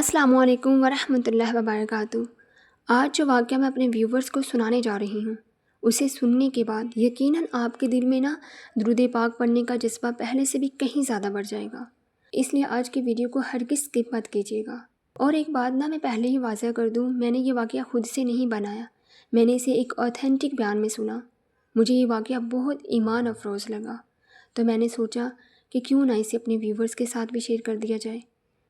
السلام علیکم ورحمۃ اللہ وبرکاتہ۔ آج جو واقعہ میں اپنے ویورز کو سنانے جا رہی ہوں اسے سننے کے بعد یقیناً آپ کے دل میں درود پاک پڑھنے کا جذبہ پہلے سے بھی کہیں زیادہ بڑھ جائے گا۔ اس لیے آج کی ویڈیو کو ہرگز اسکپ مت کیجیے گا۔ اور ایک بات میں پہلے ہی واضح کر دوں، میں نے یہ واقعہ خود سے نہیں بنایا، میں نے اسے ایک اوتھینٹک بیان میں سنا۔ مجھے یہ واقعہ بہت ایمان افروز لگا، تو میں نے سوچا کہ کیوں نہ اسے اپنے ویورز کے ساتھ بھی شیئر کر دیا جائے۔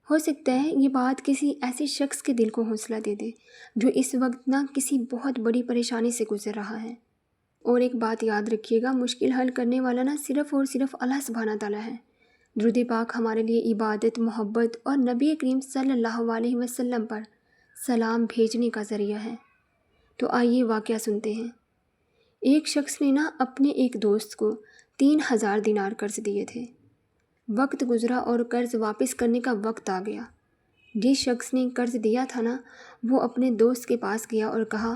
ہو سکتا ہے یہ بات کسی ایسے شخص کے دل کو حوصلہ دے دے جو اس وقت کسی بہت بڑی پریشانی سے گزر رہا ہے۔ اور ایک بات یاد رکھیے گا، مشکل حل کرنے والا صرف اور صرف اللہ سبحانہ تعالیٰ ہے۔ درود پاک ہمارے لیے عبادت، محبت اور نبی کریم صلی اللہ علیہ وسلم پر سلام بھیجنے کا ذریعہ ہے۔ تو آئیے واقعہ سنتے ہیں۔ ایک شخص نے اپنے ایک دوست کو 3000 دینار قرض دیے تھے۔ وقت گزرا اور قرض واپس کرنے کا وقت آ گیا۔ جس شخص نے قرض دیا تھا وہ اپنے دوست کے پاس گیا اور کہا،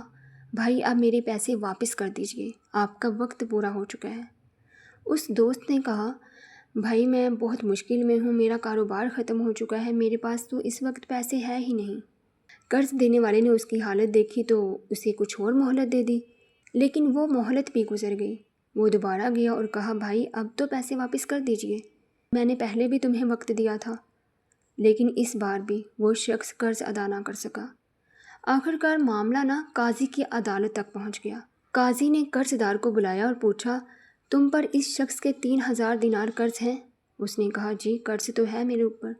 بھائی اب میرے پیسے واپس کر دیجئے، آپ کا وقت پورا ہو چکا ہے۔ اس دوست نے کہا، بھائی میں بہت مشکل میں ہوں، میرا کاروبار ختم ہو چکا ہے، میرے پاس تو اس وقت پیسے ہے ہی نہیں۔ قرض دینے والے نے اس کی حالت دیکھی تو اسے کچھ اور مہلت دے دی، لیکن وہ مہلت بھی گزر گئی۔ وہ دوبارہ گیا اور کہا، بھائی اب تو پیسے واپس کر دیجئے، میں نے پہلے بھی تمہیں وقت دیا تھا۔ لیکن اس بار بھی وہ شخص قرض ادا نہ کر سکا۔ آخر کار معاملہ قاضی کی عدالت تک پہنچ گیا۔ قاضی نے قرض دار کو بلایا اور پوچھا، تم پر اس شخص کے 3000 دینار قرض ہیں؟ اس نے کہا، جی قرض تو ہے میرے اوپر۔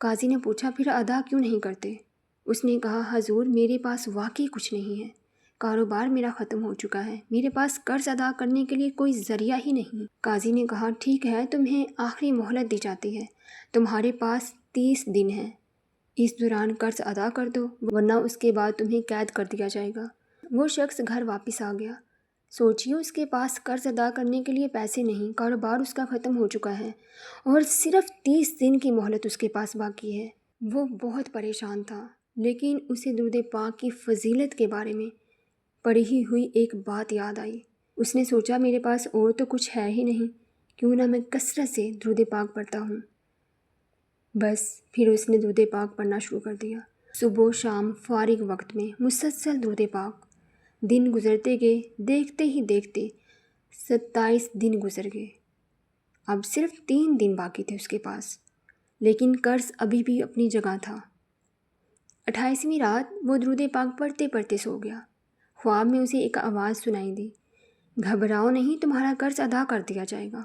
قاضی نے پوچھا، پھر ادا کیوں نہیں کرتے؟ اس نے کہا، حضور میرے پاس واقعی کچھ نہیں ہے، کاروبار میرا ختم ہو چکا ہے، میرے پاس قرض ادا کرنے کے لیے کوئی ذریعہ ہی نہیں۔ قاضی نے کہا، ٹھیک ہے، تمہیں آخری مہلت دی جاتی ہے، تمہارے پاس 30 دن ہیں، اس دوران قرض ادا کر دو ورنہ اس کے بعد تمہیں قید کر دیا جائے گا۔ وہ شخص گھر واپس آ گیا۔ سوچیے، اس کے پاس قرض ادا کرنے کے لیے پیسے نہیں، کاروبار اس کا ختم ہو چکا ہے اور صرف 30 دن کی مہلت اس کے پاس باقی ہے۔ وہ بہت پریشان تھا، لیکن اسے درود پاک کی فضیلت کے بارے میں پڑھی ہوئی ایک بات یاد آئی۔ اس نے سوچا، میرے پاس اور تو کچھ ہے ہی نہیں، کیوں نہ میں کثرت سے درود پاک پڑھتا ہوں۔ بس پھر اس نے درود پاک پڑھنا شروع کر دیا۔ صبح و شام فارغ وقت میں مسلسل درود پاک۔ دن گزرتے گئے، دیکھتے ہی دیکھتے 27 دن گزر گئے۔ اب صرف 3 دن باقی تھے اس کے پاس، لیکن قرض ابھی بھی اپنی جگہ تھا۔ 28ویں رات وہ درود پاک پڑھتے پڑھتے سو گیا۔ خواب میں اسے ایک آواز سنائی دی، گھبراؤ نہیں، تمہارا قرض ادا کر دیا جائے گا،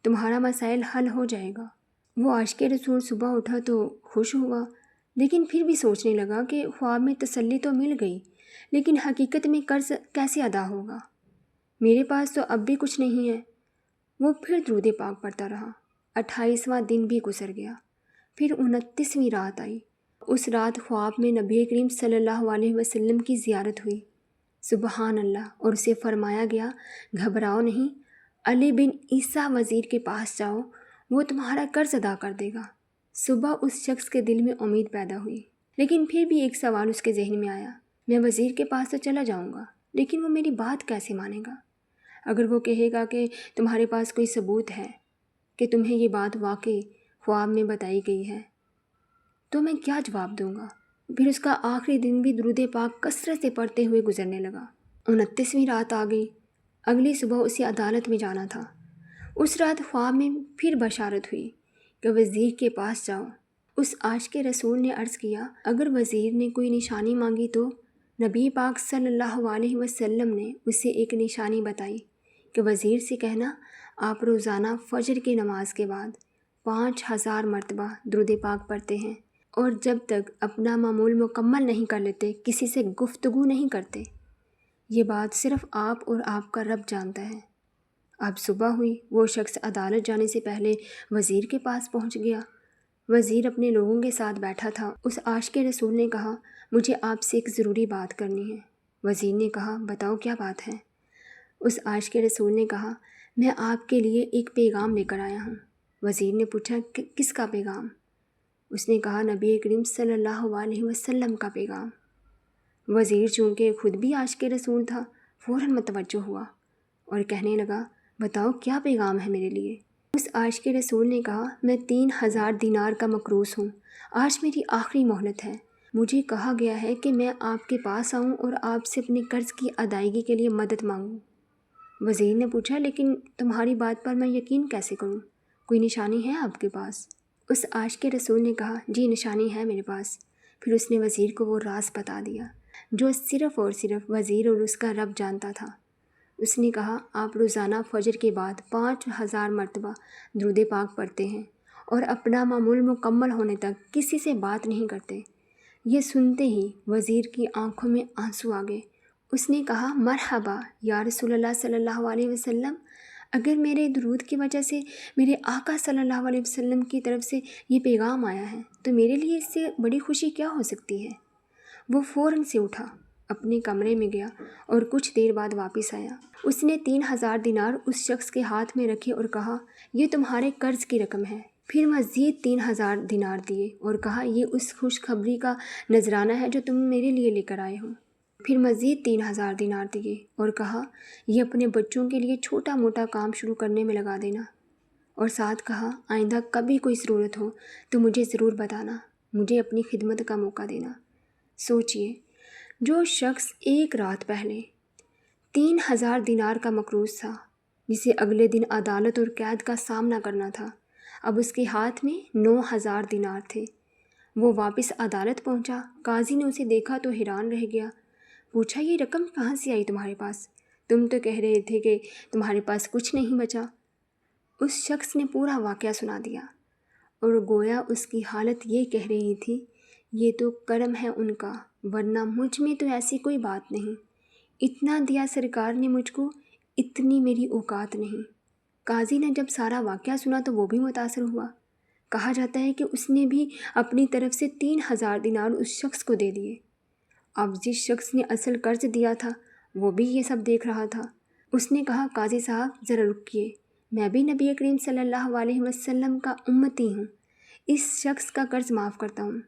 تمہارا مسائل حل ہو جائے گا۔ وہ عاشق رسول صبح اٹھا تو خوش ہوا، لیکن پھر بھی سوچنے لگا کہ خواب میں تسلی تو مل گئی، لیکن حقیقت میں قرض کیسے ادا ہوگا؟ میرے پاس تو اب بھی کچھ نہیں ہے۔ وہ پھر درود پاک پڑھتا رہا۔ 28واں دن بھی گزر گیا۔ پھر 29ویں رات آئی۔ اس رات خواب میں نبی کریم صلی اللہ علیہ وسلم کی زیارت ہوئی، سبحان اللہ، اور اسے فرمایا گیا، گھبراؤ نہیں، علی بن عیسیٰ وزیر کے پاس جاؤ، وہ تمہارا قرض ادا کر دے گا۔ صبح اس شخص کے دل میں امید پیدا ہوئی، لیکن پھر بھی ایک سوال اس کے ذہن میں آیا، میں وزیر کے پاس تو چلا جاؤں گا، لیکن وہ میری بات کیسے مانے گا؟ اگر وہ کہے گا کہ تمہارے پاس کوئی ثبوت ہے کہ تمہیں یہ بات واقعی خواب میں بتائی گئی ہے، تو میں کیا جواب دوں گا؟ پھر اس کا آخری دن بھی درود پاک کثرت سے پڑھتے ہوئے گزرنے لگا۔ 29ویں رات آ گئی۔ اگلی صبح اسے عدالت میں جانا تھا۔ اس رات خواب میں پھر بشارت ہوئی کہ وزیر کے پاس جاؤ۔ اس عاشق رسول نے عرض کیا، اگر وزیر نے کوئی نشانی مانگی تو؟ نبی پاک صلی اللہ علیہ وسلم نے اسے ایک نشانی بتائی کہ وزیر سے کہنا، آپ روزانہ فجر کی نماز کے بعد 5000 مرتبہ درود پاک پڑھتے ہیں اور جب تک اپنا معمول مکمل نہیں کر لیتے کسی سے گفتگو نہیں کرتے۔ یہ بات صرف آپ اور آپ کا رب جانتا ہے۔ اب صبح ہوئی۔ وہ شخص عدالت جانے سے پہلے وزیر کے پاس پہنچ گیا۔ وزیر اپنے لوگوں کے ساتھ بیٹھا تھا۔ اس عاشق رسول نے کہا، مجھے آپ سے ایک ضروری بات کرنی ہے۔ وزیر نے کہا، بتاؤ کیا بات ہے؟ اس عاشق رسول نے کہا، میں آپ کے لیے ایک پیغام لے کر آیا ہوں۔ وزیر نے پوچھا، کس کا پیغام؟ اس نے کہا، نبی کریم صلی اللہ علیہ وسلم کا پیغام۔ وزیر چونکہ خود بھی عاشق رسول تھا، فوراً متوجہ ہوا اور کہنے لگا، بتاؤ کیا پیغام ہے میرے لیے؟ اس عاشق رسول نے کہا، میں 3000 دینار کا مقروض ہوں، آج میری آخری مہلت ہے، مجھے کہا گیا ہے کہ میں آپ کے پاس آؤں اور آپ سے اپنے قرض کی ادائیگی کے لیے مدد مانگوں۔ وزیر نے پوچھا، لیکن تمہاری بات پر میں یقین کیسے کروں؟ کوئی نشانی ہے آپ کے پاس؟ اس عاشق رسول نے کہا، جی نشانی ہے میرے پاس۔ پھر اس نے وزیر کو وہ راز بتا دیا جو صرف اور صرف وزیر اور اس کا رب جانتا تھا۔ اس نے کہا، آپ روزانہ فجر کے بعد 5000 مرتبہ درود پاک پڑھتے ہیں اور اپنا معمول مکمل ہونے تک کسی سے بات نہیں کرتے۔ یہ سنتے ہی وزیر کی آنکھوں میں آنسو آ گئے۔ اس نے کہا، مرحبا یا رسول اللہ صلی اللہ علیہ وسلم، اگر میرے درود کی وجہ سے میرے آقا صلی اللہ علیہ وسلم کی طرف سے یہ پیغام آیا ہے تو میرے لیے اس سے بڑی خوشی کیا ہو سکتی ہے؟ وہ فوراً سے اٹھا، اپنے کمرے میں گیا اور کچھ دیر بعد واپس آیا۔ اس نے 3000 دینار اس شخص کے ہاتھ میں رکھے اور کہا، یہ تمہارے قرض کی رقم ہے۔ پھر مزید 3000 دینار دیے اور کہا، یہ اس خوشخبری کا نذرانہ ہے جو تم میرے لیے لے کر آئے ہو۔ پھر مزید 3000 دینار دیے اور کہا، یہ اپنے بچوں کے لیے چھوٹا موٹا کام شروع کرنے میں لگا دینا، اور ساتھ کہا، آئندہ کبھی کوئی ضرورت ہو تو مجھے ضرور بتانا، مجھے اپنی خدمت کا موقع دینا۔ سوچئے، جو شخص ایک رات پہلے 3000 دینار کا مقروض تھا، جسے اگلے دن عدالت اور قید کا سامنا کرنا تھا، اب اس کے ہاتھ میں 9000 دینار تھے۔ وہ واپس عدالت پہنچا، قاضی نے اسے دیکھا تو حیران رہ گیا، پوچھا، یہ رقم کہاں سے آئی تمہارے پاس؟ تم تو کہہ رہے تھے کہ تمہارے پاس کچھ نہیں بچا۔ اس شخص نے پورا واقعہ سنا دیا اور گویا اس کی حالت یہ کہہ رہی تھی، یہ تو کرم ہے ان کا، ورنہ مجھ میں تو ایسی کوئی بات نہیں، اتنا دیا سرکار نے مجھ کو، اتنی میری اوقات نہیں۔ قاضی نے جب سارا واقعہ سنا تو وہ بھی متاثر ہوا۔ کہا جاتا ہے کہ اس نے بھی اپنی طرف سے 3000 دینار اس شخص کو دے دیے۔ اب جس شخص نے اصل قرض دیا تھا وہ بھی یہ سب دیکھ رہا تھا۔ اس نے کہا، قاضی صاحب ذرا رکیے، میں بھی نبی کریم صلی اللہ علیہ وسلم کا امتی ہوں، اس شخص کا قرض معاف کرتا ہوں۔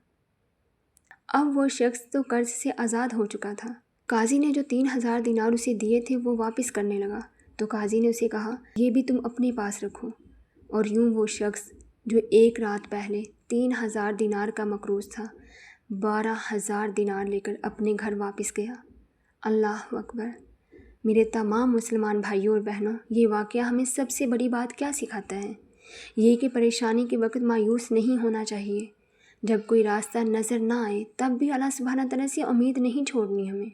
اب وہ شخص تو قرض سے آزاد ہو چکا تھا۔ قاضی نے جو 3000 دینار اسے دیے تھے وہ واپس کرنے لگا تو قاضی نے اسے کہا، یہ بھی تم اپنے پاس رکھو۔ اور یوں وہ شخص جو ایک رات پہلے 3000 دینار کا مقروض تھا، 12000 دینار لے کر اپنے گھر واپس گیا۔ اللہ اکبر! میرے تمام مسلمان بھائیوں اور بہنوں، یہ واقعہ ہمیں سب سے بڑی بات کیا سکھاتا ہے؟ یہ کہ پریشانی کے وقت مایوس نہیں ہونا چاہیے۔ جب کوئی راستہ نظر نہ آئے تب بھی اللہ سبحانہ تعالیٰ سے امید نہیں چھوڑنی ہمیں،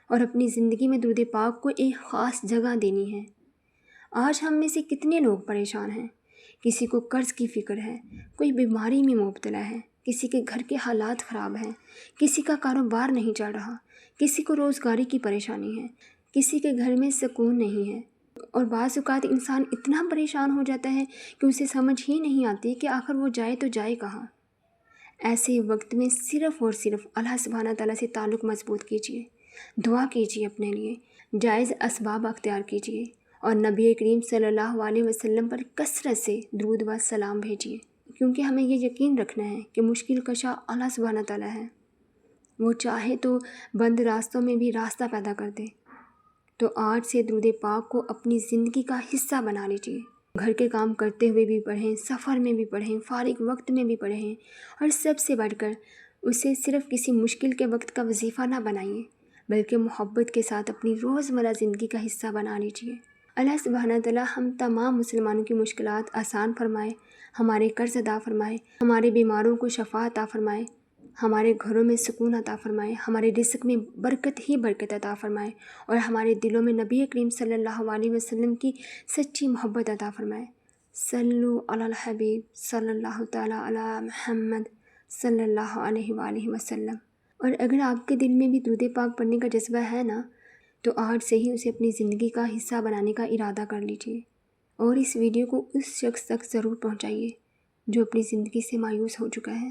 اور اپنی زندگی میں درود پاک کو ایک خاص جگہ دینی ہے۔ آج ہم میں سے کتنے لوگ پریشان ہیں؟ کسی کو قرض کی فکر ہے، کوئی بیماری میں مبتلا ہے، کسی کے گھر کے حالات خراب ہیں، کسی کا کاروبار نہیں چل رہا، کسی کو روزگاری کی پریشانی ہے، کسی کے گھر میں سکون نہیں ہے، اور بعض اوقات انسان اتنا پریشان ہو جاتا ہے کہ اسے سمجھ ہی نہیں آتی کہ آخر وہ جائے تو جائے کہاں۔ ایسے وقت میں صرف اور صرف اللہ سبحانہ تعالیٰ سے تعلق مضبوط کیجیے، دعا کیجیے، اپنے لیے جائز اسباب اختیار کیجیے، اور نبی کریم صلی اللہ علیہ وسلم پر کثرت سے درود و سلام بھیجیے، کیونکہ ہمیں یہ یقین رکھنا ہے کہ مشکل کشا اللہ سبحانہ تعالیٰ ہے، وہ چاہے تو بند راستوں میں بھی راستہ پیدا کر دے۔ تو آج سے درود پاک کو اپنی زندگی کا حصہ بنا لیجیے، گھر کے کام کرتے ہوئے بھی پڑھیں، سفر میں بھی پڑھیں، فارغ وقت میں بھی پڑھیں، اور سب سے بڑھ کر اسے صرف کسی مشکل کے وقت کا وظیفہ نہ بنائیے، بلکہ محبت کے ساتھ اپنی روزمرہ زندگی کا حصہ بنا لیجیے۔ اللہ سبحانہ تعالیٰ ہم تمام مسلمانوں کی مشکلات آسان فرمائے، ہمارے قرض ادا فرمائے، ہمارے بیماروں کو شفا عطا فرمائے، ہمارے گھروں میں سکون عطا فرمائے، ہمارے رزق میں برکت ہی برکت عطا فرمائے، اور ہمارے دلوں میں نبی کریم صلی اللہ علیہ وسلم کی سچی محبت عطا فرمائے۔ صلو علی الحبیب صلی اللہ تعالیٰ علی محمد صلی اللہ علیہ وآلہ وسلم۔ اور اگر آپ کے دل میں بھی درود پاک پڑھنے کا جذبہ ہے نا، تو آج سے ہی اسے اپنی زندگی کا حصہ بنانے کا ارادہ کر لیجیے، اور اس ویڈیو کو اس شخص تک ضرور پہنچائیے جو اپنی زندگی سے مایوس ہو چکا ہے۔